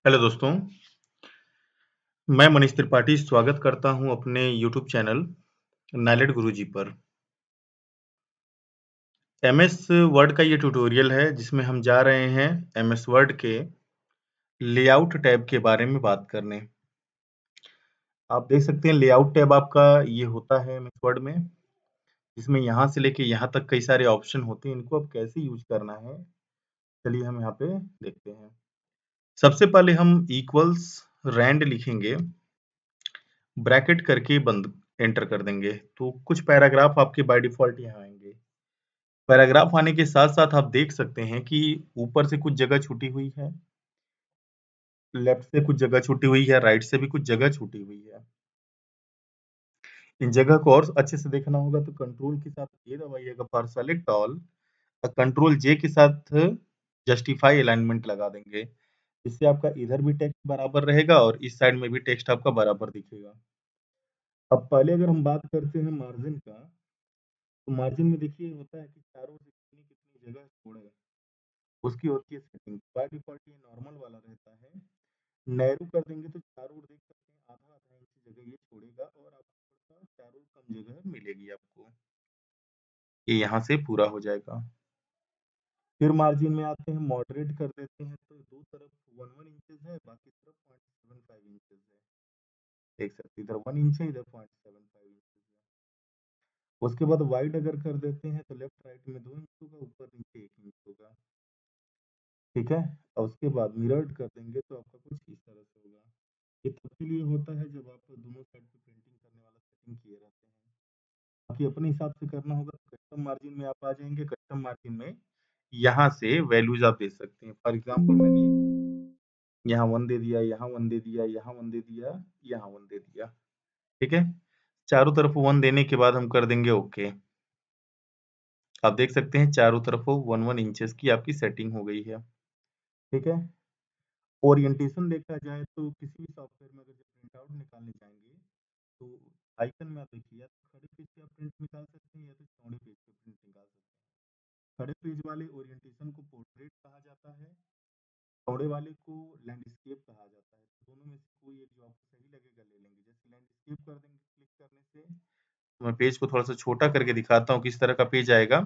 Hello दोस्तों, मैं मनीष त्रिपाठी स्वागत करता हूं अपने यूट्यूब चैनल नाइलेट गुरुजी पर। एमएस वर्ड का ये ट्यूटोरियल है जिसमें हम जा रहे हैं एमएस वर्ड के लेआउट टैब के बारे में बात करने। आप देख सकते हैं लेआउट टैब आपका ये होता है एमएस वर्ड में, जिसमें यहाँ से लेके यहाँ तक कई सारे ऑप्शन होते हैं। इनको अब कैसे यूज़ करना है, चलिए हम यहाँ पे देखते हैं। सबसे पहले हम इक्वल्स रैंड लिखेंगे, ब्रैकेट करके बंद एंटर कर देंगे, तो कुछ पैराग्राफ आपके बाय डिफ़ॉल्ट यहाँ आएँगे। पैराग्राफ आने के साथ-साथ आप देख सकते हैं कि ऊपर से कुछ जगह छूटी हुई है, लेफ्ट से कुछ जगह छूटी हुई है, राइट से भी कुछ जगह छूटी हुई है। इन जगह को और अच्छे से देखना होगा तो कंट्रोल के साथ ये दबाइएगा फॉर सेलेक्ट ऑल और कंट्रोल जे के साथ जस्टिफाई अलाइनमेंट लगा देंगे। इससे आपका इधर भी टेक्स्ट बराबर रहेगा और इस साइड में भी टेक्स्ट आपका बराबर दिखेगा। अब पहले अगर हम बात करते हैं मार्जिन का, तो मार्जिन में देखिए होता है कि चारों से कितनी-कितनी जगह छोड़े, उसकी होती है सेटिंग। बाय डिफ़ॉल्ट ये नॉर्मल वाला रहता है। नैरो कर देंगे तो चारों ओर देख सकते हैं आधा-आधा इंच जगह ये छोड़ेगा और आपको थोड़ा-सा चारों ओर कम जगह मिलेगी आपको। ये यहाँ से पूरा हो जाएगा। फिर मार्जिन में आते हैं, मॉडरेट कर देते हैं तो दो तरफ 1-1 इंचेस है, बाकी तरफ 0.75 इंचेस है। देख सकते हैं इधर 1 इंच है, इधर 0.75 इंचेस है। उसके बाद वाइड अगर कर देते हैं तो लेफ्ट राइट में 2 इंच होगा, ऊपर नीचे 1 इंच होगा। ठीक है? और उसके बाद मिरर्ड कर देंगे तो आपका कुछ इस तरह से होगा। ये तब के लिए होता है जब आप दोनों साइड पे प्रिंटिंग करने वाला सेटिंग किए रहते हैं। बाकी अपने हिसाब से करना होगा तो कस्टम मार्जिन में आप आ जाएँगे, कस्टम मार्जिन में यहाँ से वैल्यूज़ आप दे सकते हैं। फॉर एग्ज़ाम्पल मैंने यहाँ 1 दे दिया, यहाँ 1 दे दिया, यहाँ 1 दे दिया, यहाँ 1 दे दिया। ठीक है? चारों तरफ 1 देने के बाद हम कर देंगे ओके। आप देख सकते हैं चारों तरफ 1-1 इंचेस की आपकी सेटिंग हो गई है। ठीक है? ओरिएंटेशन देखा जाए तो किसी भी सॉफ्टवेयर में अगर जब प्रिंट आउट निकालने जाएँगे, तो आइकन में आप देखिए या तो खड़े पेज पे आप प्रिंट निकाल सकते हैं या तो चौड़े पेज पे प्रिंट निकाल सकते हैं। खड़े पेज वाले ओरिएंटेशन को पोर्ट्रेट कहा जाता है, चौड़े वाले को लैंडस्केप कहा जाता है। तो दोनों में से कोई एक जो आपको सही लगेगा ले लेंगे। जैसे लैंडस्केप कर देंगे क्लिक करने से, मैं पेज को थोड़ा-सा छोटा करके दिखाता हूँ किस तरह का पेज आएगा।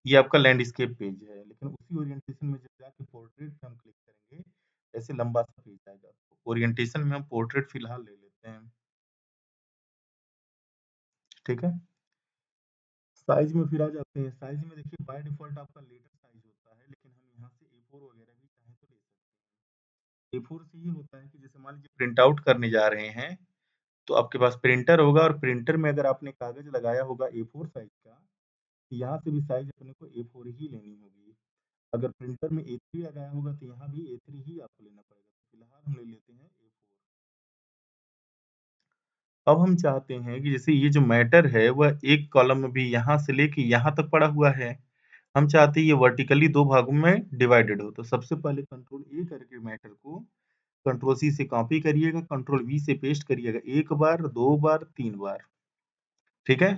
ये आपका लैंडस्केप पेज है, लेकिन उसी ओरिएंटेशन में जब जाके पोर्ट्रेट पे हम क्लिक करेंगे, ऐसे लंबा-सा पेज आएगा। ओरिएंटेशन में हम पोर्ट्रेट फिलहाल ले लेते हैं, ठीक है? साइज़ में फिर आ जाते हैं, साइज़ में देखिए बाय डिफ़ॉल्ट आपका लेटर साइज़ होता है, लेकिन हम यहाँ से A4 वगैरह भी चाहें तो ले सकते हैं। A4 से ये होता है कि जैसे मान लीजिए प्रिंट आउट करने जा रहे हैं, तो आपके पास प्रिंटर होगा और प्रिंटर में अगर आपने कागज़ लगाया होगा A4 साइज़ का, तो यहाँ से भी साइज़ अपने को A4 ही लेनी होगी। अगर प्रिंटर में A3 लगाया होगा तो यहाँ भी A3 ही आपको लेना पड़ेगा। तो फिलहाल हम ले लेते हैं A4। अब हम चाहते हैं कि जैसे ये जो मैटर है वह एक कॉलम में भी यहाँ से लेके यहाँ तक पड़ा हुआ है। हम चाहते हैं ये वर्टिकली 2 भागों में डिवाइडेड हो। तो सबसे पहले कंट्रोल ए करके मैटर को कंट्रोल सी से कॉपी करिएगा, कंट्रोल वी से पेस्ट करिएगा 1 बार, 2 बार, 3 बार। ठीक है?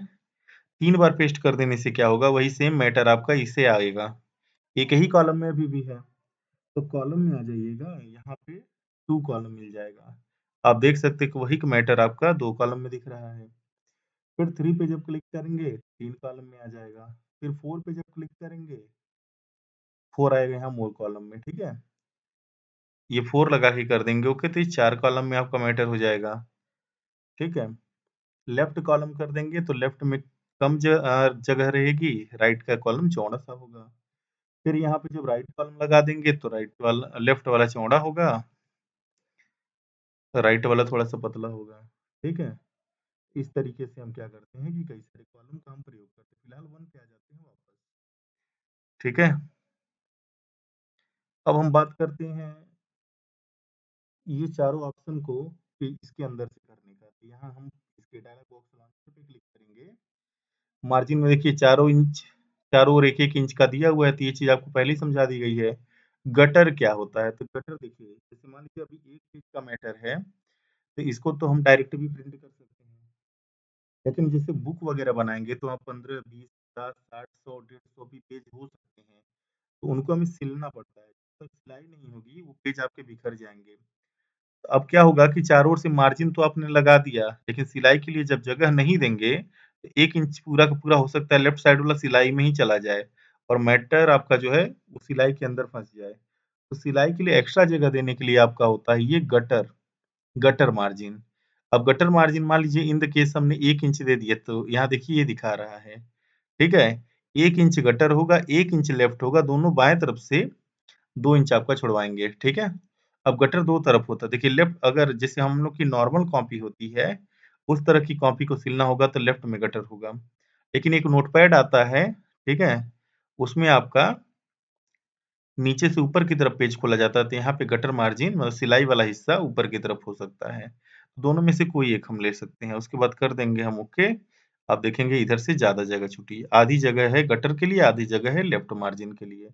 3 बार पेस्ट कर देने से क्या होगा वही सेम मैटर आपका इसे आएगा। एक ही कॉलम में अभी भी है। तो कॉलम में आ जाइएगा, यहाँ पे 2 कॉलम मिल जाएगा। आप देख सकते हैं कि वही मैटर आपका 2 कॉलम में दिख रहा है। फिर 3 पे जब क्लिक करेंगे 3 कॉलम में आ जाएगा। फिर 4 पे जब क्लिक करेंगे 4 आएगा यहाँ मोर कॉलम में, ठीक है? ये 4 लगा के कर देंगे ओके, तो ये 4 कॉलम में आपका मैटर हो जाएगा, ठीक है? लेफ्ट कॉलम कर देंगे तो लेफ्ट में कम जगह रहेगी, राइट का कॉलम चौड़ा-सा होगा। फिर यहाँ पे जब राइट कॉलम लगा देंगे तो लेफ्ट वाला चौड़ा होगा, राइट वाला थोड़ा-सा पतला होगा, ठीक है? इस तरीके से हम क्या करते हैं कि कई सारे कॉलम का हम प्रयोग करते हैं। फिलहाल 1 पे आ जाते हैं वापस, ठीक है? अब हम बात करते हैं ये चारों ऑप्शन को इसके अंदर से करने का। तो यहाँ हम इसके डायलॉग बॉक्स लॉन्चर पे क्लिक करेंगे। मार्जिन में देखिए चारों ओर 1-1 इंच का दिया हुआ है, तो ये चीज़ आपको पहले ही समझा दी गई है। गटर क्या होता है? तो गटर देखिए, जैसे मान लीजिए अभी 1 पेज का मैटर है, तो इसको तो हम डायरेक्ट भी प्रिंट कर सकते हैं। लेकिन जैसे बुक वगैरह बनाएँगे तो आप 15, 20, 50, 60, 100, 150 भी पेज हो सकते हैं। तो उनको हमें सिलना पड़ता है। तक सिलाई नहीं होगी वो पेज आपके बिखर जाएंगे। तो अब क्या होगा कि चारों ओर से मार्जिन तो आपने लगा दिया, लेकिन सिलाई के लिए जब जगह नहीं देंगे तो 1 इंच पूरा का पूरा हो सकता है लेफ्ट साइड वाला सिलाई में ही चला जाए और मैटर आपका जो है वो सिलाई के अंदर फंस जाए। तो सिलाई के लिए एक्स्ट्रा जगह देने के लिए आपका होता है ये गटर, गटर मार्जिन। अब गटर मार्जिन मान लीजिए इन द केस हमने 1 इंच दे दिया, तो यहाँ देखिए ये दिखा रहा है, ठीक है? 1 इंच गटर होगा, 1 इंच लेफ्ट होगा, दोनों बाएं तरफ से 2 इंच आपका छुड़वाएंगे, ठीक है? अब गटर दो तरफ होता है, देखिए लेफ्ट अगर जैसे हम लोग की नॉर्मल कॉपी होती है, उस तरह की कॉपी को सिलना होगा तो लेफ्ट में गटर होगा। लेकिन एक नोटपैड आता है, ठीक है? उसमें आपका नीचे से ऊपर की तरफ पेज खोला जाता है, तो यहाँ पे गटर मार्जिन मतलब सिलाई वाला हिस्सा ऊपर की तरफ हो सकता है। दोनों में से कोई एक हम ले सकते हैं, उसके बाद कर देंगे हम ओके। आप देखेंगे इधर से ज़्यादा जगह छूटी, आधी जगह है गटर के लिए, आधी जगह है लेफ्ट मार्जिन के लिए।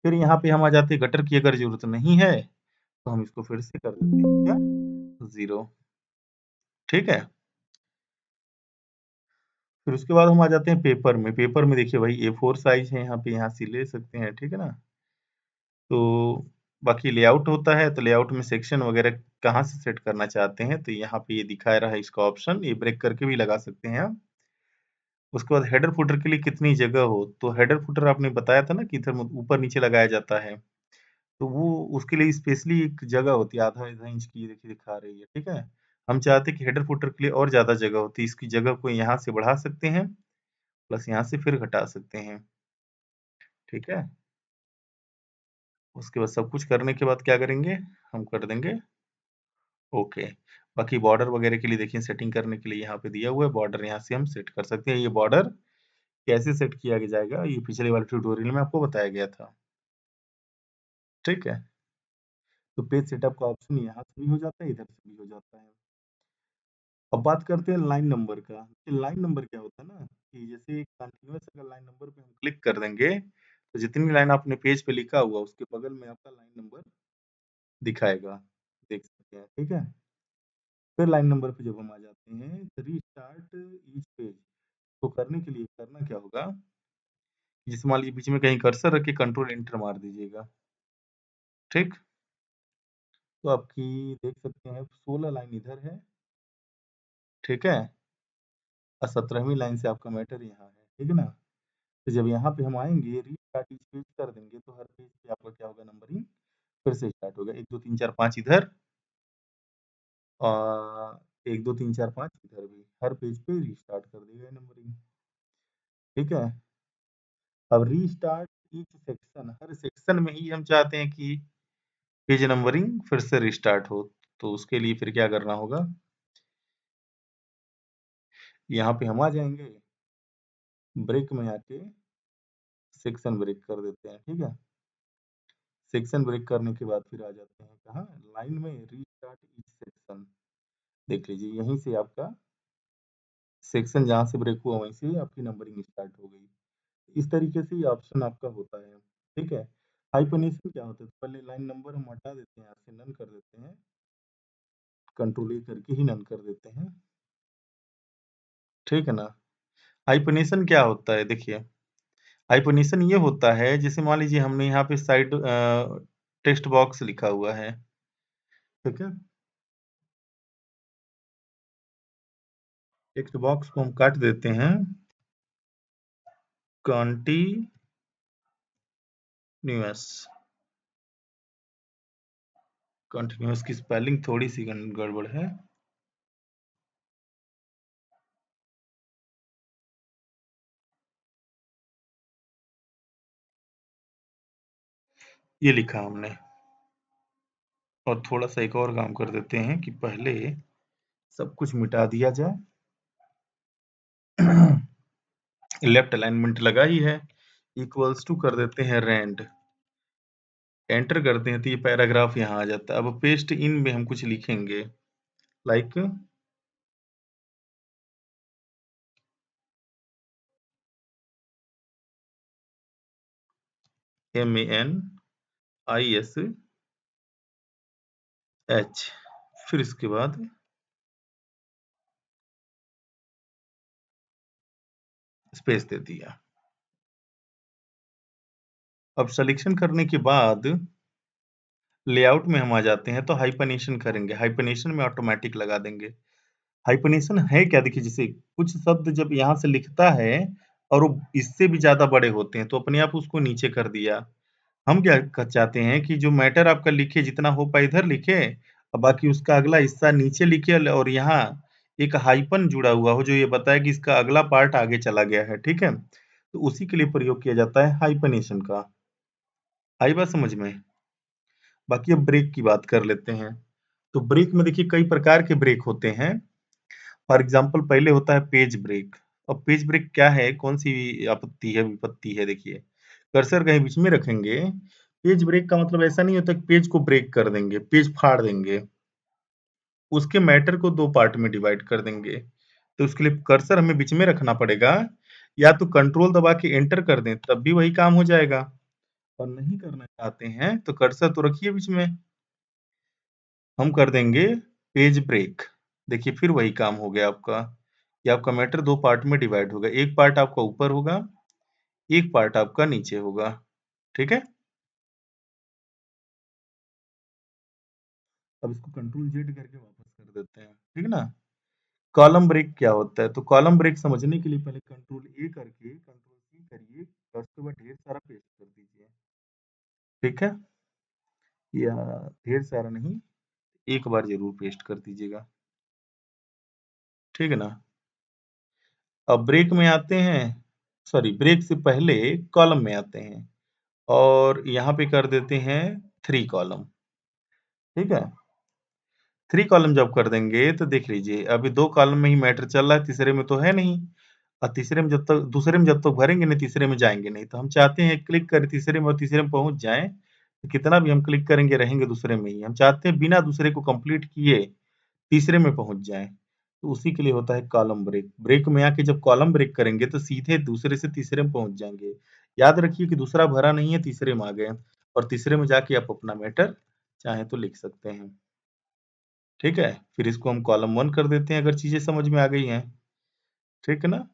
फिर यहाँ पे हम आ जाते हैं गटर की अगर ज़रूरत नहीं है, तो हम इसको फिर से कर देते हैं क्या? 0, ठीक है? फिर उसके बाद हम आ जाते हैं पेपर में। पेपर में देखिए भाई A4 साइज़ है यहाँ पे, यहाँ से ले सकते हैं, ठीक है ना? तो बाकी लेआउट होता है, तो लेआउट में सेक्शन वगैरह कहाँ से सेट करना चाहते हैं, तो यहाँ पे ये दिखा रहा है इसका ऑप्शन, ये ब्रेक करके भी लगा सकते हैं आप। उसके बाद हेडर फुटर के लिए कितनी जगह हो, तो हेडर फुटर आपने बताया था ना कि इधर ऊपर नीचे लगाया जाता है। तो वो उसके लिए स्पेशली एक जगह होती है, आधा आधा इंच की देखिए दिखा रही है, ठीक है? हम चाहते हैं कि हेडर फुटर के लिए और ज़्यादा जगह होती है, इसकी जगह को यहाँ से बढ़ा सकते हैं, प्लस यहाँ से फिर घटा सकते हैं, ठीक है? उसके बाद सब कुछ करने के बाद क्या करेंगे, हम कर देंगे ओके। बाकी बॉर्डर वगैरह के लिए देखिए सेटिंग करने के लिए यहाँ पे दिया हुआ है, बॉर्डर यहाँ से हम सेट कर सकते हैं। ये बॉर्डर कैसे सेट किया जाएगा, ये पिछले वाले ट्यूटोरियल में आपको बताया गया था, ठीक है? तो पेज सेटअप का ऑप्शन यहाँ से भी हो जाता है, इधर से भी हो जाता है। अब बात करते हैं लाइन नंबर का। लाइन नंबर क्या होता है ना कि जैसे कंटीन्यूअस अगर लाइन नंबर पे हम क्लिक कर देंगे, तो जितनी भी लाइन आपने पेज पे लिखा हुआ उसके बगल में आपका लाइन नंबर दिखाएगा, देख सकते हैं, ठीक है? फिर लाइन नंबर पे जब हम आ जाते हैं तो रीस्टार्ट ईच पेज को करने के लिए करना क्या होगा, जैसे मान लीजिए बीच में कहीं कर्सर रख के कंट्रोल एंटर मार दीजिएगा, ठीक? तो आपकी देख सकते हैं 16 लाइन इधर है, ठीक है? और 17वीं लाइन से आपका मैटर यहाँ है, ठीक है ना? तो जब यहाँ पे हम आएँगे रीस्टार्ट ईच पेज कर देंगे तो हर पेज पे आपका क्या होगा, नंबरिंग फिर से स्टार्ट होगा। 1 2 3 4 5 इधर 1 2 3 4 5 इधर भी। हर पेज पे रीस्टार्ट कर देगा ये नंबरिंग, ठीक है? अब रीस्टार्ट ईच सेक्शन, हर सेक्शन में ही हम चाहते हैं कि पेज नंबरिंग फिर से रीस्टार्ट हो। तो उसके लिए फिर क्या करना होगा, यहाँ पे हम आ जाएँगे, ब्रेक में आके सेक्शन ब्रेक कर देते हैं, ठीक है? सेक्शन ब्रेक करने के बाद फिर आ जाते हैं कहाँ, लाइन में रीस्टार्ट ईच सेक्शन। देख लीजिए यहीं से आपका सेक्शन जहाँ से ब्रेक हुआ वहीं से आपकी नंबरिंग स्टार्ट हो गई। इस तरीके से ये ऑप्शन आपका होता है, ठीक है? हाइपरनेशन क्या होता है? तो पहले लाइन नंबर हम हटा देते हैं, यहाँ से नन कर देते हैं, कंट्रोल ए करके ही नन कर देते हैं, ठीक है ना? हाइपरनेशन क्या होता है देखिए, हाइपरनेशन ये होता है जैसे मान लीजिए हमने यहाँ पे साइड टेक्स्ट बॉक्स लिखा हुआ है, ठीक है? टेक्स्ट बॉक्स को हम काट देते हैं, कंटीन्यूअस, कंटीन्यूअस की स्पेलिंग थोड़ी सी गड़बड़ है। ये लिखा हमने, और थोड़ा सा एक और काम कर देते हैं कि पहले सब कुछ मिटा दिया जाए। लेफ्ट अलाइनमेंट लगा ही है, इक्वल्स टू कर देते हैं रेंड, एंटर करते हैं तो ये पैराग्राफ यहाँ आ जाता है। अब पेस्ट इन में हम कुछ लिखेंगे, लाइक MANISH, फिर इसके बाद स्पेस दे दिया। अब सिलेक्शन करने के बाद लेआउट में हम आ जाते हैं तो हाइपरनेशन करेंगे, हाइपरनेशन में ऑटोमेटिक लगा देंगे। हाइपरनेशन है क्या? देखिए, जैसे कुछ शब्द जब यहाँ से लिखता है और वो इससे भी ज़्यादा बड़े होते हैं, तो अपने आप उसको नीचे कर दिया। हम क्या चाहते हैं कि जो मैटर आपका लिखे, जितना हो पाए इधर लिखे और बाकी उसका अगला हिस्सा नीचे लिखे और यहाँ एक हाइपन जुड़ा हुआ हो जो ये बताए कि इसका अगला पार्ट आगे चला गया है, ठीक है? तो उसी के लिए प्रयोग किया जाता है हाइपरनेशन का। आई बात समझ में? बाकी अब ब्रेक की बात कर लेते हैं। तो ब्रेक में देखिए कई प्रकार के ब्रेक होते हैं। फॉर एग्जाम्पल पहले होता है पेज ब्रेक। अब पेज ब्रेक क्या है, कौन सी आपत्ति है, विपत्ति है? देखिए, कर्सर कहीं बीच में रखेंगे। पेज ब्रेक का मतलब ऐसा नहीं होता कि पेज को ब्रेक कर देंगे, पेज फाड़ देंगे। उसके मैटर को दो पार्ट में डिवाइड कर देंगे। तो उसके लिए कर्सर हमें बीच में रखना पड़ेगा, या तो कंट्रोल दबा के एंटर कर दें तब भी वही काम हो जाएगा, और नहीं करना चाहते हैं तो कर्सर तो रखिए बीच में, हम कर देंगे पेज ब्रेक। देखिए फिर वही काम हो गया आपका, कि आपका मैटर दो पार्ट में डिवाइड होगा, एक पार्ट आपका ऊपर होगा, एक पार्ट आपका नीचे होगा, ठीक है? अब इसको कंट्रोल जेड करके वापस कर देते हैं, ठीक है ना? कॉलम ब्रेक क्या होता है? तो कॉलम ब्रेक समझने के लिए पहले कंट्रोल ए करके कंट्रोल सी करिए और उसके बाद ढेर सारा पेस्ट कर दीजिए, ठीक है? या ढेर सारा नहीं, एक बार जरूर पेस्ट कर दीजिएगा, ठीक है ना? अब ब्रेक में आते हैं, सॉरी ब्रेक से पहले कॉलम में आते हैं और यहाँ पे कर देते हैं 3 कॉलम, ठीक है? 3 कॉलम जब कर देंगे तो देख लीजिए अभी 2 कॉलम में ही मैटर चल रहा है, तीसरे में तो है नहीं। और तीसरे में जब तक दूसरे में जब तक भरेंगे नहीं, तीसरे में जाएंगे नहीं। तो हम चाहते हैं क्लिक करें तीसरे में और तीसरे में पहुंच जाएं, तो कितना भी हम क्लिक करेंगे रहेंगे दूसरे में ही। हम चाहते हैं बिना दूसरे को कंप्लीट किए तीसरे में पहुंच जाएं, तो उसी के लिए होता है कॉलम ब्रेक। ब्रेक में आके जब कॉलम ब्रेक करेंगे तो सीधे दूसरे से तीसरे में पहुंच जाएंगे। याद रखिए कि दूसरा भरा नहीं है, तीसरे में आ गए, और तीसरे में जाके आप अपना मैटर चाहे तो लिख सकते हैं, ठीक है? फिर इसको हम कॉलम 1 कर देते हैं अगर चीजें समझ में आ गई हैं, ठीक है ना?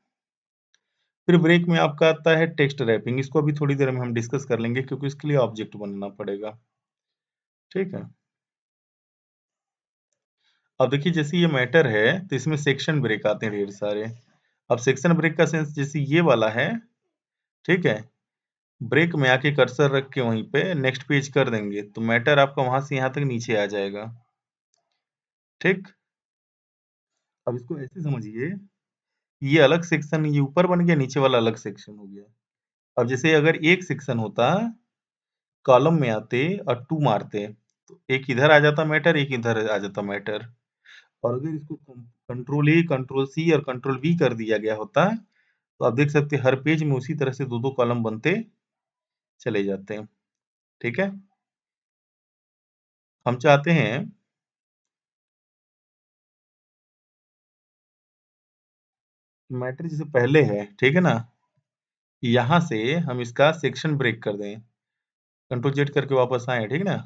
फिर ब्रेक में आपका आता है टेक्स्ट रैपिंग। इसको अभी थोड़ी देर में हम डिस्कस कर लेंगे क्योंकि इसके लिए ऑब्जेक्ट बनाना पड़ेगा, ठीक है? अब देखिए जैसे ये मैटर है तो इसमें सेक्शन ब्रेक आते हैं ढेर सारे। अब सेक्शन ब्रेक का सेंस जैसे ये वाला है, ठीक है? ब्रेक में आके कर्सर रख के वहीं पे नेक्स्ट पेज कर देंगे तो मैटर आपका वहां से यहाँ तक नीचे आ जाएगा, ठीक? अब इसको ऐसे समझिए, ये अलग सेक्शन, ये ऊपर बन गया, नीचे वाला अलग सेक्शन हो गया। अब जैसे अगर एक सेक्शन होता, कॉलम में आते और 2 मारते तो एक इधर आ जाता मैटर, एक इधर आ जाता मैटर। और अगर इसको कंट्रोल ए, कंट्रोल सी और कंट्रोल वी कर दिया गया होता तो आप देख सकते हैं हर पेज में उसी तरह से दो दो कॉलम बनते चले जाते हैं, ठीक है? हम चाहते हैं मैटर जैसे पहले है, ठीक है ना? यहाँ से हम इसका सेक्शन ब्रेक कर दें, कंट्रोल जेड करके वापस आए, ठीक है ना?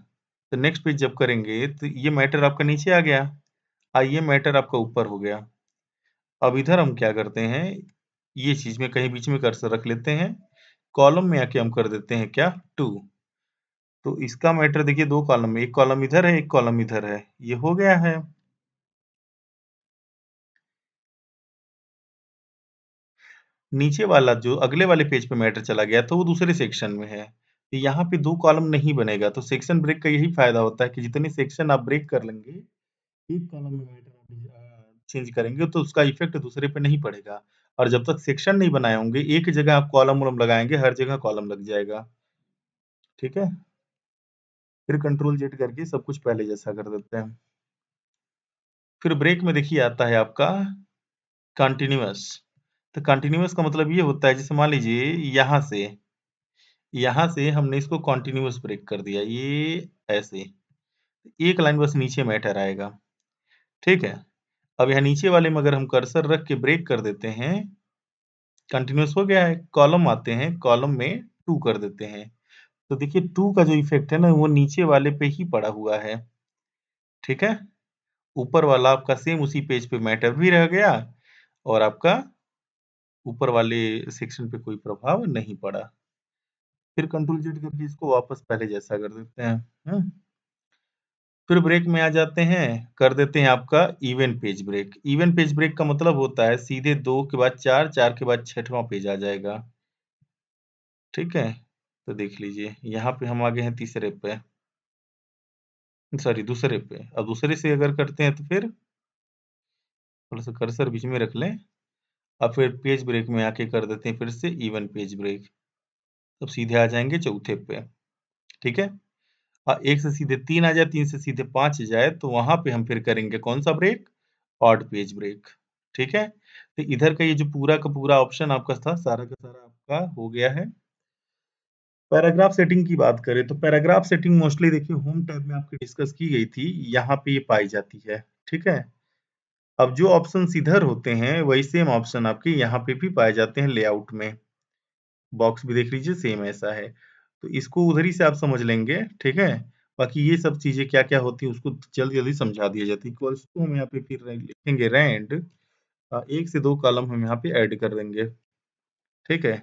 तो नेक्स्ट पेज जब करेंगे तो ये मैटर आपका नीचे आ गया, ये मैटर आपका ऊपर हो गया। अब इधर हम क्या करते हैं, ये चीज में कहीं बीच में कर्सर रख लेते हैं, कॉलम में आके हम कर देते हैं क्या, 2। तो इसका मैटर देखिए दो कॉलम में, एक कॉलम इधर है, एक कॉलम इधर है, ये हो गया है। नीचे वाला जो अगले वाले पेज पे मैटर चला गया तो वो दूसरे सेक्शन में है, तो यहाँ पे दो कॉलम नहीं बनेगा। तो सेक्शन ब्रेक का यही फायदा होता है कि जितने सेक्शन आप ब्रेक कर लेंगे, एक कॉलम में मैटर आप चेंज करेंगे तो उसका इफेक्ट दूसरे पे नहीं पड़ेगा। और जब तक सेक्शन नहीं बनाए होंगे, एक जगह आप कॉलम वॉलम लगाएंगे, हर जगह कॉलम लग जाएगा, ठीक है? फिर कंट्रोल जेड करके सब कुछ पहले जैसा कर देते हैं। फिर ब्रेक में देखिए आता है आपका कंटीन्यूअस। तो कंटीन्यूअस का मतलब ये होता है, जैसे मान लीजिए यहाँ से हमने इसको कंटीन्यूअस ब्रेक कर दिया, ये ऐसे एक लाइन बस नीचे मैटर आएगा, ठीक है? अब यहाँ नीचे वाले में अगर हम कर्सर रख के ब्रेक कर देते हैं, कंटीन्यूअस हो गया है। कॉलम आते हैं, कॉलम में 2 कर देते हैं, तो देखिए 2 का जो इफेक्ट है ना वो नीचे वाले पे ही पड़ा हुआ है, ठीक है? ऊपर वाला आपका सेम उसी पेज पे मैटर भी रह गया और आपका ऊपर वाले सेक्शन पे कोई प्रभाव नहीं पड़ा। फिर कंट्रोल जेड करके इसको वापस पहले जैसा कर देते हैं, फिर ब्रेक में आ जाते हैं, कर देते हैं आपका even page break. Even page break का मतलब होता है सीधे 2 के बाद 4, 4 के बाद 6वां पेज आ जाएगा। ठीक है? तो देख लीजिए, यहाँ पे हम आ गए हैं तीसरे पे, सॉरी दूसरे पे। अब दूसरे से अगर करते हैं तो फिर थोड़ा-सा कर्सर बीच में रख लें। अब फिर पेज ब्रेक में आके कर देते हैं फिर से इवन पेज ब्रेक। अब सीधे आ जाएँगे चौथे पे, ठीक है? 1 से सीधे 3 आ जाए, 3 से सीधे 5 जाए, तो वहाँ पे हम फिर करेंगे कौन-सा ब्रेक? ऑड पेज ब्रेक, ठीक है? तो इधर का ये जो पूरा का पूरा ऑप्शन आपका था, सारा का सारा आपका हो गया है। पैराग्राफ सेटिंग की बात करें, तो पैराग्राफ सेटिंग मोस्टली देखिए होम टैब में आपकी डिस्कस की गई थी, यहाँ पे ये पाई जाती है, ठीक है? अब जो ऑप्शंस इधर होते हैं, वही सेम ऑप्शन आपके यहाँ पे भी पाए जाते हैं लेआउट में। बॉक्स भी देख लीजिए सेम ऐसा है। तो इसको उधर ही से आप समझ लेंगे, ठीक है? बाकी ये सब चीज़ें क्या-क्या होती हैं उसको जल्दी-जल्दी समझा दिया जाता है। इक्वल्स टू हम यहाँ पे फिर लिखेंगे रैंड 1 से 2 कॉलम हम यहाँ पे ऐड कर देंगे, ठीक है?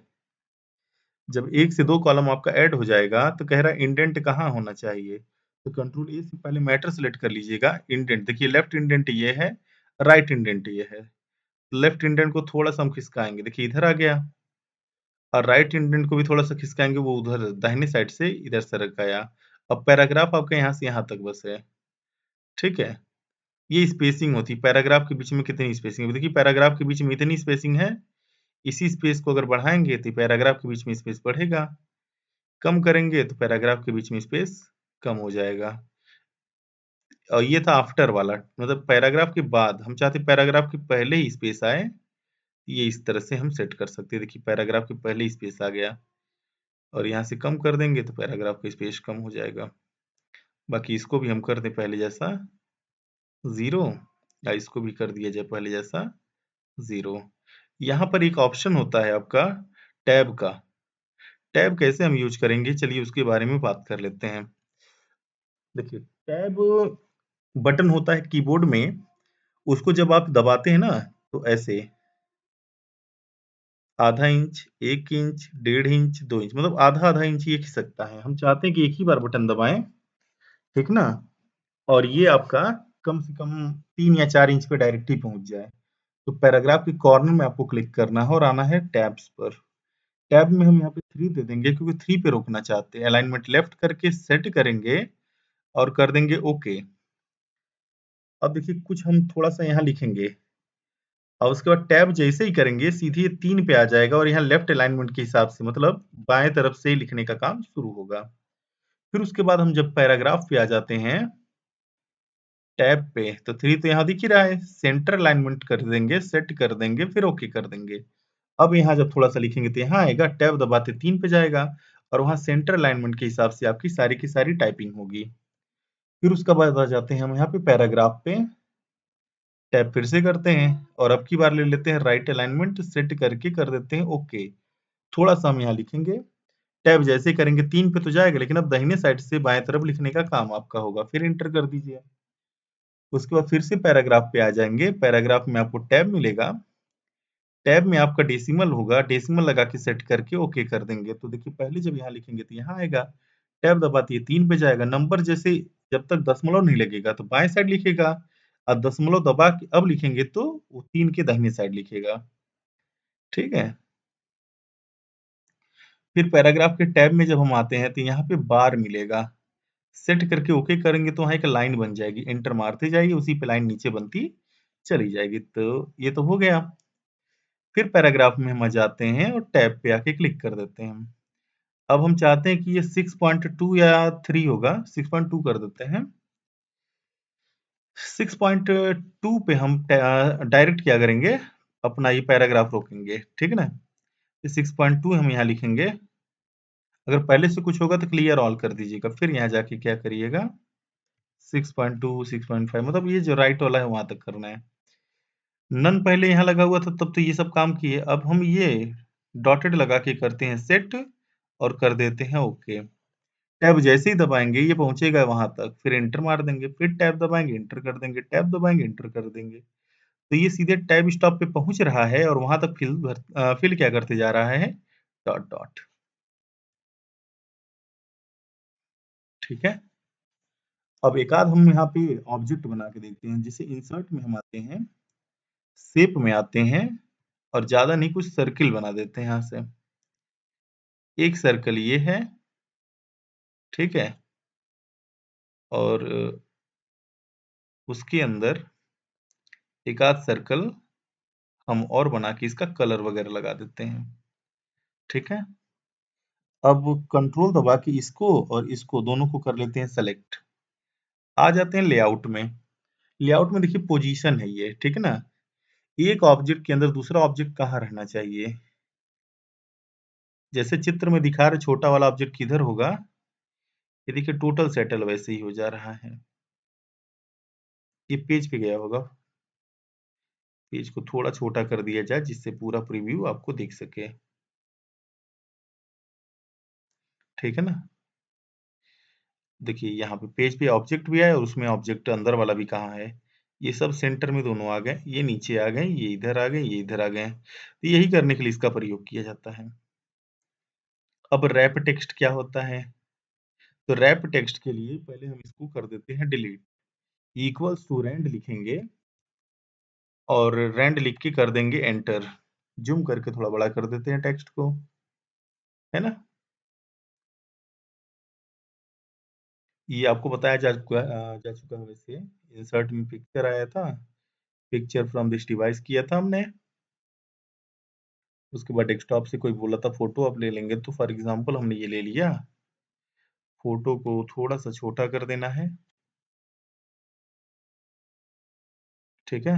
जब 1 से 2 कॉलम आपका ऐड हो जाएगा तो कह रहा है इंडेंट कहाँ होना चाहिए? तो कंट्रोल ए से पहले मैटर सेलेक्ट कर लीजिएगा, इंडेंट देखिए लेफ्ट इंडेंट ये है, राइट इंडेंट ये है। लेफ्ट इंडेंट को थोड़ा-सा हम खिसकाएँगे, देखिए इधर आ गया। और राइट इंडेंट को भी थोड़ा-सा खिसकाएँगे, वो उधर दाहिने साइड से इधर सरक आया। अब पैराग्राफ आपका यहाँ से यहाँ तक बस है, ठीक है? ये स्पेसिंग होती है, पैराग्राफ के बीच में कितनी स्पेसिंग है। देखिए पैराग्राफ के बीच में इतनी स्पेसिंग है, इसी स्पेस को अगर बढ़ाएँगे तो पैराग्राफ के बीच में स्पेस बढ़ेगा, कम करेंगे तो पैराग्राफ के बीच में स्पेस कम हो जाएगा। और ये था आफ्टर वाला, मतलब पैराग्राफ के बाद, हम चाहते हैं पैराग्राफ के पहले ही स्पेस आए, ये इस तरह से हम सेट कर सकते हैं। देखिए पैराग्राफ के पहले ही स्पेस आ गया और यहाँ से कम कर देंगे तो पैराग्राफ का स्पेस कम हो जाएगा। बाकी इसको भी हम कर दें पहले जैसा 0 या इसको भी कर दिया जाए पहले जैसा 0। यहाँ पर एक ऑप्शन होता है आपका टैब का। टैब कैसे हम यूज करेंगे, चलिए उसके बारे में बात कर लेते हैं। देखिए टैब बटन होता है कीबोर्ड में, उसको जब आप दबाते हैं ना तो ऐसे आधा इंच, 1 इंच, 1.5 इंच, 2 इंच, मतलब आधा-आधा इंच ये खिसकता है। हम चाहते हैं कि एक ही बार बटन दबाएँ, ठीक ना? और ये आपका कम से कम 3 या 4 इंच पे डायरेक्ट ही पहुँच जाए। तो पैराग्राफ के कॉर्नर में आपको क्लिक करना है और आना है टैब्स पर। टैब में हम यहाँ पे 3 दे देंगे क्योंकि 3 पे रोकना चाहते हैं। अलाइनमेंट लेफ्ट करके सेट करेंगे और कर देंगे ओके। अब देखिए कुछ हम थोड़ा-सा यहाँ लिखेंगे और उसके बाद टैब जैसे ही करेंगे सीधे ये 3 पे आ जाएगा और यहाँ लेफ्ट अलाइनमेंट के हिसाब से मतलब बाएँ तरफ से लिखने का काम शुरू होगा। फिर उसके बाद हम जब पैराग्राफ पे आ जाते हैं टैब पे, तो 3 तो यहाँ दिख ही रहा है, सेंटर अलाइनमेंट कर देंगे, सेट कर देंगे, फिर ओके कर देंगे। अब यहाँ जब थोड़ा-सा लिखेंगे तो यहाँ आएगा, टैब दबाते 3 पे जाएगा और वहाँ सेंटर अलाइनमेंट के हिसाब से आपकी सारी की सारी टाइपिंग होगी। फिर उसके बाद आ जाते हैं हम यहाँ पे पैराग्राफ पे, टैब फिर से करते हैं और अब की बार ले लेते हैं राइट अलाइनमेंट सेट करके कर देते हैं ओके। थोड़ा-सा हम यहाँ लिखेंगे, टैब जैसे ही करेंगे 3 पे तो जाएगा लेकिन अब दाहिने साइड से बाएँ तरफ लिखने का काम आपका होगा, फिर एंटर कर दीजिए। उसके बाद फिर से पैराग्राफ पे आ जाएँगे, पैराग्राफ में आपको टैब मिलेगा, टैब में आपका डेसिमल होगा, डेसिमल लगा के सेट करके ओके कर देंगे। तो देखिए पहले जब यहाँ लिखेंगे तो यहाँ आएगा, टैब दबाते ही 3 पे जाएगा, नंबर जैसे जब तक दशमलव नहीं लगेगा तो बाएँ साइड लिखेगा और दशमलव दबा के अब लिखेंगे तो वो 3 के दाहिने साइड लिखेगा, ठीक है? फिर पैराग्राफ के टैब में जब हम आते हैं तो यहाँ पे बार मिलेगा, सेट करके ओके करेंगे तो वहाँ एक लाइन बन जाएगी, एंटर मारते जाइए उसी पे लाइन नीचे बनती चली जाएगी। तो ये तो हो गया। फिर पैराग्राफ में हम आ जाते हैं और टैब पे आके क्लिक कर देते हैं। अब हम चाहते हैं कि ये 6.2 या 3 होगा, 6.2 कर देते हैं। 6.2 पे हम डायरेक्ट क्या करेंगे, अपना ये पैराग्राफ रोकेंगे, ठीक है ना? ये 6.2 हम यहाँ लिखेंगे। अगर पहले से कुछ होगा तो क्लियर ऑल कर दीजिएगा, फिर यहाँ जाके क्या करिएगा 6.2, 6.5 मतलब ये जो राइट वाला है वहाँ तक करना है। नन पहले यहाँ लगा हुआ था तब तो ये सब काम किए, अब हम ये डॉटेड लगा के करते हैं सेट और कर देते हैं ओके। टैब जैसे ही दबाएँगे ये पहुँचेगा वहाँ तक, फिर एंटर मार देंगे, फिर टैब दबाएँगे, एंटर कर देंगे, टैब दबाएँगे, एंटर कर देंगे। तो ये सीधे टैब स्टॉप पे पहुँच रहा है और वहाँ तक फिल क्या करते जा रहा है डॉट डॉट, ठीक है? अब एक आध हम यहाँ पे ऑब्जेक्ट बना के देखते हैं। जैसे इंसर्ट में हम आते हैं, शेप में आते हैं और ज़्यादा नहीं कुछ सर्किल बना देते हैं यहाँ से। एक सर्कल ये है, ठीक है? और उसके अंदर एक आध सर्कल हम और बना के इसका कलर वगैरह लगा देते हैं, ठीक है? अब कंट्रोल दबा के इसको और इसको दोनों को कर लेते हैं सेलेक्ट। आ जाते हैं लेआउट में। लेआउट में देखिए पोजीशन है ये, ठीक है ना? एक ऑब्जेक्ट के अंदर दूसरा ऑब्जेक्ट कहाँ रहना चाहिए? जैसे चित्र में दिखा रहे छोटा वाला ऑब्जेक्ट किधर होगा? ये देखिए टोटल सेटल वैसे ही हो जा रहा है। ये पेज पे गया होगा। पेज को थोड़ा छोटा कर दिया जाए जिससे पूरा प्रीव्यू आपको दिख सके। ठीक है ना? देखिए यहाँ पे पेज पे ऑब्जेक्ट भी है और उसमें ऑब्जेक्ट अंदर वाला भी कहाँ है। ये सब सेंटर में दोनों आ गए, ये नीचे आ गए, ये इधर आ गए, ये इधर आ गए। तो यही करने के लिए इसका प्रयोग किया जाता है। अब रैप टेक्स्ट क्या होता है? तो रैप टेक्स्ट के लिए पहले हम इसको कर देते हैं डिलीट। इक्वल्स टू रैंड लिखेंगे और रैंड लिख के कर देंगे एंटर। जूम करके थोड़ा बड़ा कर देते हैं टेक्स्ट को, है ना? ये आपको बताया जा चुका है वैसे। इंसर्ट में पिक्चर आया था, पिक्चर फ्रॉम दिस डिवाइस किया था हमने। उसके बाद डेस्कटॉप से कोई बोला था फोटो आप ले लेंगे, तो फॉर एग्जांपल हमने ये ले लिया। फोटो को थोड़ा सा छोटा कर देना है, ठीक है?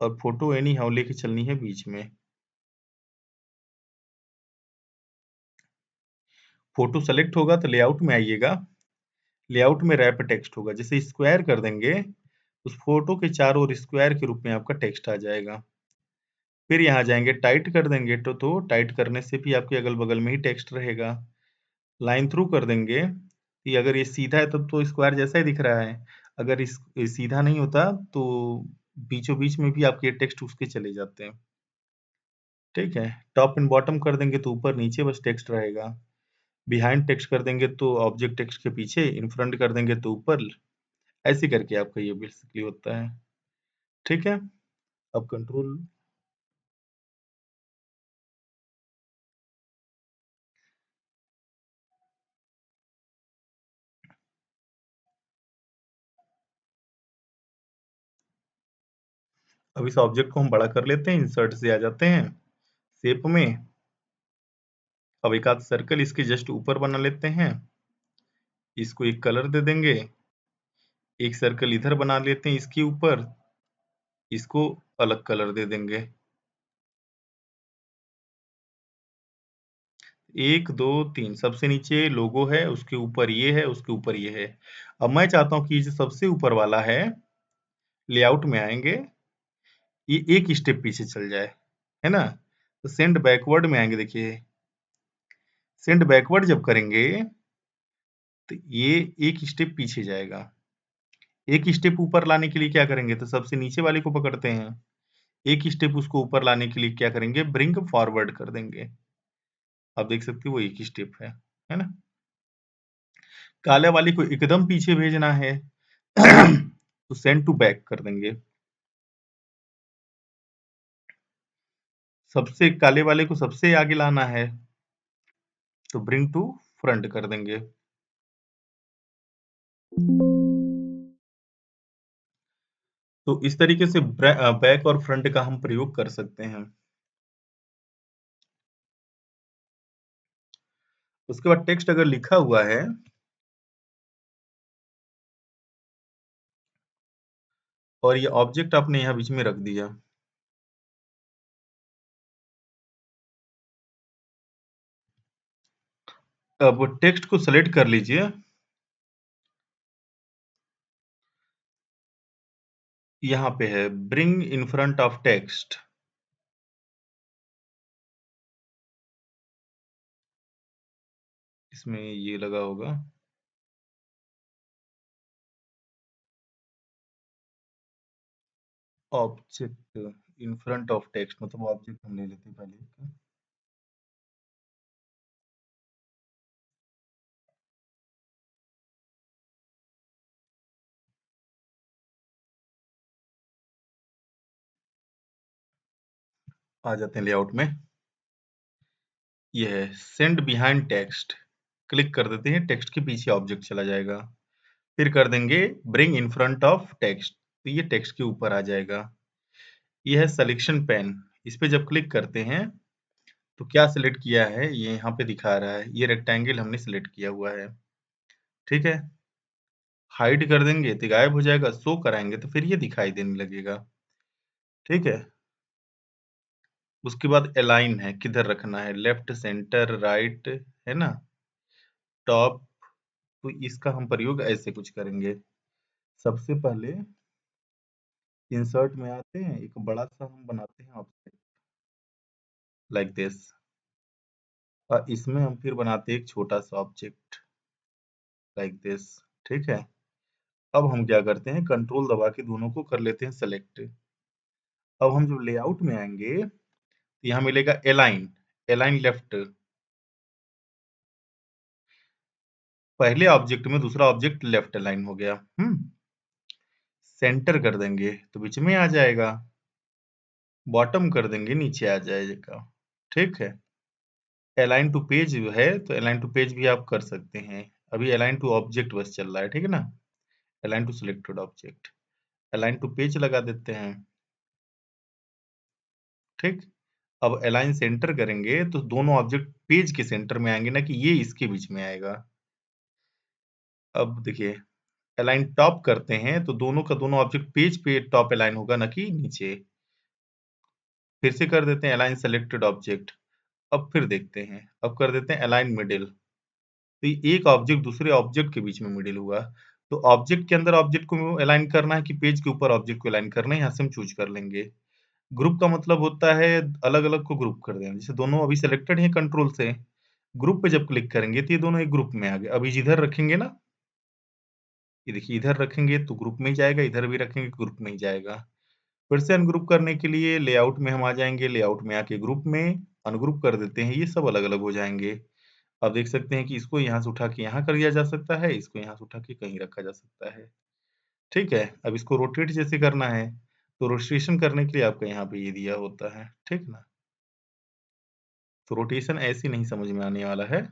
और फोटो एनी हाउ लेके चलनी है बीच में। फोटो सेलेक्ट होगा तो लेआउट में आइएगा। लेआउट में रैप टेक्स्ट होगा, जैसे स्क्वायर कर देंगे उस फोटो के चारों ओर स्क्वायर के रूप में आपका टेक्स्ट आ जाएगा। फिर यहाँ जाएंगे टाइट कर देंगे तो टाइट करने से भी आपके अगल बगल में ही टेक्स्ट रहेगा। लाइन थ्रू कर देंगे कि अगर ये सीधा है तब तो स्क्वायर जैसा ही दिख रहा है, अगर ये सीधा नहीं होता तो बीचों बीच में भी आपके टेक्स्ट उसके चले जाते हैं। ठीक है, टॉप एंड बॉटम कर देंगे तो ऊपर नीचे बस टेक्स्ट रहेगा। बिहाइंड टेक्स्ट कर देंगे तो ऑब्जेक्ट टेक्स्ट के पीछे, इन फ्रंट कर देंगे तो ऊपर। ऐसे करके आपका ये बेसिकली होता है। ठीक है, अब कंट्रोल। अब इस ऑब्जेक्ट को हम बड़ा कर लेते हैं, इंसर्ट से आ जाते हैं शेप में। अब एक आध सर्कल इसके जस्ट ऊपर बना लेते हैं, इसको एक कलर दे देंगे। एक सर्कल इधर बना लेते हैं इसके ऊपर, इसको अलग कलर दे देंगे। 1 2 3 सबसे नीचे लोगो है, उसके ऊपर ये है, उसके ऊपर ये है। अब मैं चाहता हूँ कि ये जो सबसे ऊपर वाला है, लेआउट में आएंगे, ये एक स्टेप पीछे चल जाए, है ना? तो सेंड बैकवर्ड में आएंगे, देखिए सेंड बैकवर्ड जब करेंगे तो ये एक स्टेप पीछे जाएगा। एक स्टेप ऊपर लाने के लिए क्या करेंगे, तो सबसे नीचे वाले को पकड़ते हैं। एक स्टेप उसको ऊपर लाने के लिए क्या करेंगे, ब्रिंग फॉरवर्ड कर देंगे। आप देख सकते हो वो एक ही स्टेप है ना? काले वाले को एकदम पीछे भेजना है तो सेंड टू बैक कर देंगे। सबसे काले वाले को सबसे आगे लाना है तो ब्रिंग टू फ्रंट कर देंगे। तो इस तरीके से बैक और फ्रंट का हम प्रयोग कर सकते हैं। उसके बाद टेक्स्ट अगर लिखा हुआ है और ये ऑब्जेक्ट आपने यहाँ बीच में रख दिया, अब टेक्स्ट को सेलेक्ट कर लीजिए। यहाँ पे है bring in front of text. इसमें ये लगा होगा, object in front of text, मतलब ऑब्जेक्ट हम ले लेते हैं पहले। आ जाते हैं लेआउट में। ये है सेंड बिहाइंड टेक्स्ट, क्लिक कर देते हैं, टेक्स्ट के पीछे ऑब्जेक्ट चला जाएगा। फिर कर देंगे bring in front of text, तो ये टेक्स्ट के ऊपर आ जाएगा। ये है सिलेक्शन पेन, इस पे जब क्लिक करते हैं तो क्या सिलेक्ट किया है ये यहाँ पे दिखा रहा है, ये रेक्टेंगल हमने सिलेक्ट किया हुआ है। ठीक है, हाइड कर देंगे तो गायब हो जाएगा, शो कराएंगे तो फिर ये दिखाई देने लगेगा। ठीक है, उसके बाद अलाइन है, किधर रखना है, लेफ्ट, सेंटर, राइट, है ना, टॉप। तो इसका हम प्रयोग ऐसे कुछ करेंगे। सबसे पहले इंसर्ट में आते हैं, एक बड़ा सा हम बनाते हैं ऑब्जेक्ट लाइक दिस, और इसमें हम फिर बनाते हैं एक छोटा सा ऑब्जेक्ट लाइक दिस। ठीक है, अब हम क्या करते हैं, कंट्रोल दबा के दोनों को कर लेते हैं सेलेक्ट। अब हम जब लेआउट में आएंगे तो यहाँ मिलेगा अलाइन, अलाइन लेफ्ट, पहले ऑब्जेक्ट में दूसरा ऑब्जेक्ट लेफ्ट अलाइन हो गया। सेंटर कर देंगे तो बीच में आ जाएगा, बॉटम कर देंगे नीचे आ जाएगा। ठीक है, अलाइन टू पेज है तो अलाइन टू पेज भी आप कर सकते हैं, अभी अलाइन टू ऑब्जेक्ट बस चल रहा है। ठीक है ना, align to selected object, align to page लगा देते हैं। ठीक, अब अलाइन सेंटर करेंगे तो दोनों ऑब्जेक्ट पेज के सेंटर में आएंगे, ना कि ये इसके बीच में आएगा। अब देखिए, अलाइन टॉप करते हैं तो दोनों का दोनों ऑब्जेक्ट पेज पे टॉप अलाइन होगा, ना कि नीचे। फिर से कर देते हैं अलाइन सेलेक्टेड ऑब्जेक्ट, अब फिर देखते हैं, अब कर देते हैं अलाइन मिडिल, तो ये एक ऑब्जेक्ट दूसरे ऑब्जेक्ट के बीच में मिडिल हुआ। तो ऑब्जेक्ट के अंदर ऑब्जेक्ट को अलाइन करना है कि पेज के ऊपर ऑब्जेक्ट को अलाइन करना है, यहाँ से हम चूज कर लेंगे। ग्रुप का मतलब होता है अलग अलग को ग्रुप कर देना, जैसे दोनों अभी सेलेक्टेड है कंट्रोल से, ग्रुप पे जब क्लिक करेंगे तो ये दोनों एक ग्रुप में आ गए। अभी जिधर रखेंगे ना, ये देखिए इधर रखेंगे तो ग्रुप में ही जाएगा, इधर भी रखेंगे ग्रुप में ही जाएगा। फिर से अनग्रुप करने के लिए लेआउट में हम आ जाएंगे, लेआउट में आके ग्रुप में अनग्रुप कर देते हैं, ये सब अलग अलग हो जाएंगे। आप देख सकते हैं कि इसको यहाँ से उठा के यहाँ कर दिया जा सकता है, इसको यहाँ से उठा के कहीं रखा जा सकता है। ठीक है, अब इसको रोटेट जैसे करना है तो रोटेशन करने के लिए आपका यहाँ पे ये दिया होता है। ठीक ना, तो रोटेशन ऐसे नहीं समझ में आने वाला है,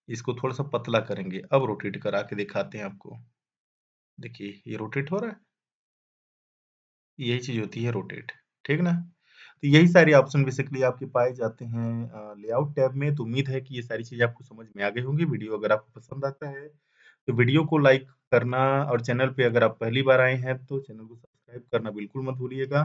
इसको थोड़ा सा पतला करेंगे। अब रोटेट करा के दिखाते हैं आपको, देखिए ये रोटेट हो रहा है, यही चीज होती है रोटेट। ठीक ना, तो यही सारे ऑप्शन बेसिकली आपके पाए जाते हैं लेआउट टैब में। तो उम्मीद है कि ये सारी चीजें आपको समझ में आ गई होंगी। वीडियो अगर आपको पसंद आता है तो वीडियो को लाइक करना, और चैनल पे अगर आप पहली बार आए हैं तो चैनल को सब्सक्राइब करना बिल्कुल मत भूलिएगा।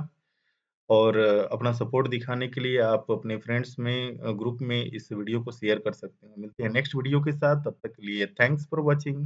और अपना सपोर्ट दिखाने के लिए आप अपने फ्रेंड्स में ग्रुप में इस वीडियो को शेयर कर सकते हैं। मिलते हैं नेक्स्ट वीडियो के साथ, तब तक के लिए थैंक्स फॉर वॉचिंग।